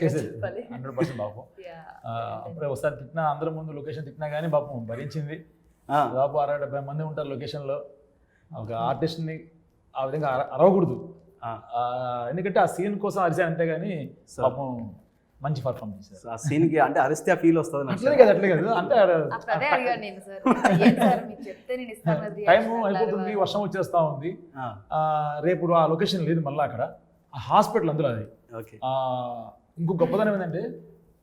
చేసేది చెప్పాలి 100% పాపం. అప్పుడే ఒకసారి తిట్టినా, అందరి ముందు లొకేషన్ తిట్టినా కానీ పాపం భరించింది. దాదాపు 60-70 మంది ఉంటారు లొకేషన్లో. ఒక ఆర్టిస్ట్ని ఆ విధంగా అరవకూడదు, ఎందుకంటే ఆ సీన్ కోసం అరిసాను అంతే కానీ పాపం మంచి పర్ఫార్మెన్స్. ఆ సీన్కి అంటే అరిస్తే ఆ ఫీల్ వస్తుంది. అట్లే కదా అంటే అదే అడిగాను నేను సార్. ఏం సార్ మీరు చెప్తే నేను ఇస్తాను అది టైం అయిపోతుంది, వర్షం వచ్చేస్తా ఉంది. రేపు ఆ లొకేషన్ లేదు మళ్ళీ అక్కడ, ఆ హాస్పిటల్ అందులో అది. ఓకే. ఇంకో గొప్పదనం ఏంటంటే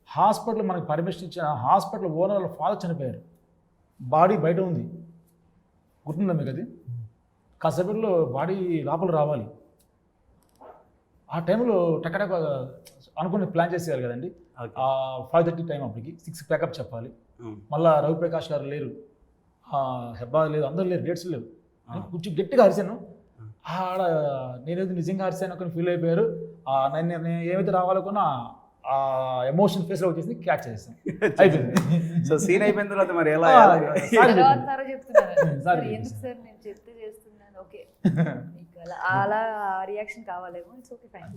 హాస్పిటల్ మనకి పర్మిషన్ ఇచ్చిన హాస్పిటల్ ఓనర్ వాళ్ళ ఫాదర్ చనిపోయారు, బాడీ బయట ఉంది, గుర్తుందా మీకు అది? కాసేపట్లో బాడీ లోపల రావాలి. ఆ టైంలో టక్కడక అనుకుని ప్లాన్ చేసేయాలి కదండి. 5:30 టైం, అప్పటికి 6 ప్యాకప్ చెప్పాలి. మళ్ళీ రవిప్రకాష్ గారు లేరు, హెబ్బాద్ లేదు, అందరూ లేరు, డేట్స్ లేవు. కొంచెం గట్టిగా అరిశాను. ఆడ నేనేది నిజంగా అరిశాను అని ఫీల్ అయిపోయారు. నేను ఏమైతే రావాలనుకున్నా ఆ ఎమోషన్ ఫేస్లో వచ్చేసి క్యాచ్ చేస్తాను, అయిపోయింది. సో సీన్ అయిపోయిన తర్వాత మరి ఎలా చెప్తున్నారు ఎందుకు సార్ నేను చెప్తే చేస్తున్నాను. ఓకే, అలా రియాక్షన్ కావాలేమో. It's okay, fine.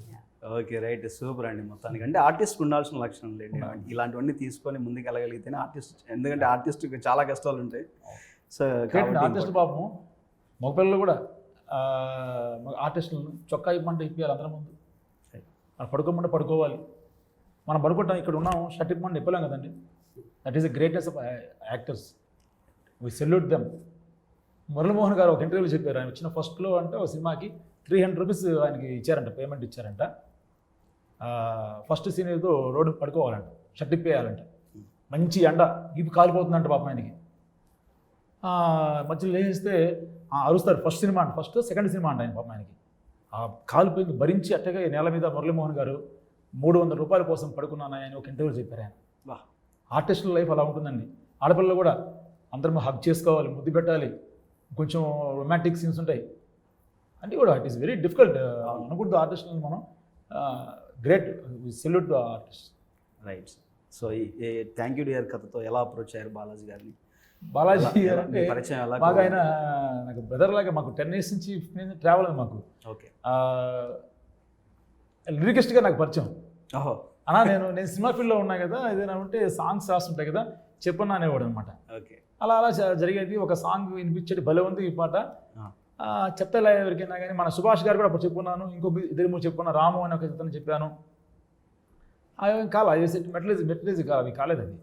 Okay, right, super అండి. మొత్తానికి అంటే ఆర్టిస్ట్ ఉండాల్సిన లక్షణం లేదు, ఇలాంటివన్నీ తీసుకొని ముందుకు వెళ్ళగలిగితేనే ఆర్టిస్ట్. ఎందుకంటే ఆర్టిస్ట్కి చాలా కష్టాలు ఉంటాయి. సో ఆర్టిస్ట్ పాపం మగపిల్లలు కూడా ఆర్టిస్టులను చొక్కా ఇవ్వమంటే ఇప్పించాలి అందరి ముందు, మనం పడుకోమంటే పడుకోవాలి. మనం పడుకుంటాం, ఇక్కడ ఉన్నాం, షర్ట్ ఇప్పమంటే ఇప్పలేం కదండి. That is the greatest of actors, we salute them. Muralimohan గారు ఒక ఇంటర్వ్యూలో చెప్పారు, ఆయన వచ్చిన ఫస్ట్లో అంటే ఒక సినిమాకి 300 రూపీస్ ఆయనకి ఇచ్చారంట, పేమెంట్ ఇచ్చారంట. ఫస్ట్ సీన్ ఏదో రోడ్డు పడుకోవాలంట, షర్ట్ ఇప్పేయాలంట, మంచి ఎండ, ఇవి కాలిపోతుందంట పాపం ఆయనకి. మధ్యలో లేస్తే అరుస్తారు. ఫస్ట్ సినిమా అంట, ఫస్ట్ సెకండ్ సినిమా అంట ఆయన పాపం ఆయనకి. ఆ కాలిపోయింది భరించి అట్టగా నేల మీద మురళీమోహన్ గారు 300 రూపాయల కోసం పడుకున్నాను ఆయన ఒక ఇంటర్వ్యూ చెప్పారు ఆయన. ఆర్టిస్టుల లైఫ్ అలా ఉంటుందండి. ఆడపిల్లలు కూడా అందరం హగ్ చేసుకోవాలి, ముద్దు పెట్టాలి, కొంచెం రొమాంటిక్ సీన్స్ ఉంటాయి అంటే కూడా ఇట్ ఈస్ వెరీ డిఫికల్ట్. అనుకుంటూ ఆర్టిస్టులను మనం great, salute to artist. Right. So thank you dear కథతో ఎలా అప్రోచ్ అయ్యారు బాలాజీ గారిని? బాలాజీ గారు అంటే పరిచయం ఎలా? బాగా ఆయన నాకు బ్రదర్ లాగా, మాకు 10 years నుంచి 15 years ట్రావెల్ ఉంది మాకు. ఓకే. లిరికిస్ట్గా నాకు పరిచయం. ఓహో. అన్నా నేను సినిమా ఫీల్డ్లో ఉన్నా కదా, ఏదైనా ఉంటే సాంగ్స్ రాస్తుంటాయి కదా, చెప్పన్నా అనేవాడు అనమాట. ఓకే. అలా జరిగేది. ఒక సాంగ్ వినిపించేది, భలే ఉంది ఈ పాట, చెప్తే ఇలా ఎవరికైనా కానీ. మన సుభాష్ గారు కూడా అప్పుడు చెప్పుకున్నాను, ఇంకో 2-3 చెప్పుకున్నా, రాము అని ఒక ఇతను చెప్పాను. అవి కాదు, మెట్లేజ్ కాదు, అవి కాలేదు అది.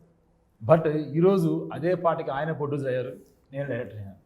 బట్ ఈరోజు అదే పాటకి ఆయన ప్రొడ్యూసర్ అయ్యారు, నేను డైరెక్టర్ అయ్యాను.